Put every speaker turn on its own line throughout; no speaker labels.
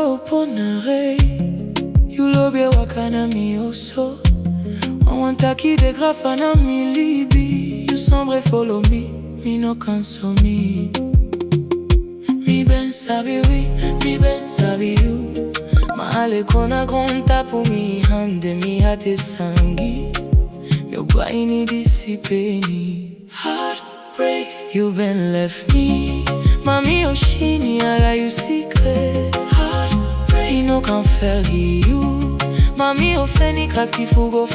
so ponare. You lobi waka na mi oso. One taki de grafa na mi libi. You sombra folo mi no canso mi. Mi ben sabi oui, mi ben sabi you. Ma ale kona gron tapu mi hande mi hati sângi. Meu peini disi peini. Heartbreak, you been left me. Mami o shini ala you secret. Heartbreak, no can fergi you. Mami o feni krakti fowru.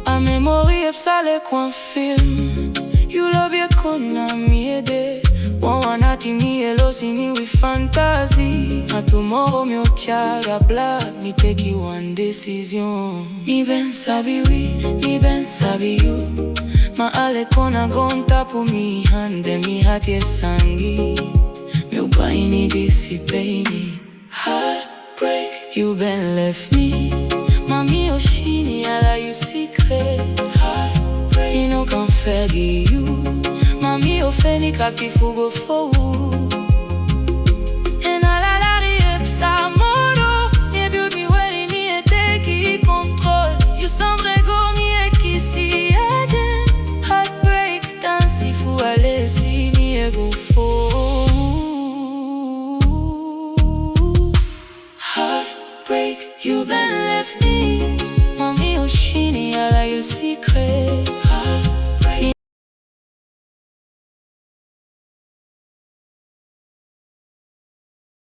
A memori e psale com film. You lobi e kona mi ede. Nati mi elosini with fantasie. A tomorrow mi tyari blad. Mi teki one decision. Mi ben sabi oui, mi ben sabi you. Ma ale kona gron tapu mi hande mi hati sângi. Meu peini disi peini. Heartbreak, you been left me. Mami o shini ala you secret. Heartbreak, no can fergi you. Mami o feni krakti fowru.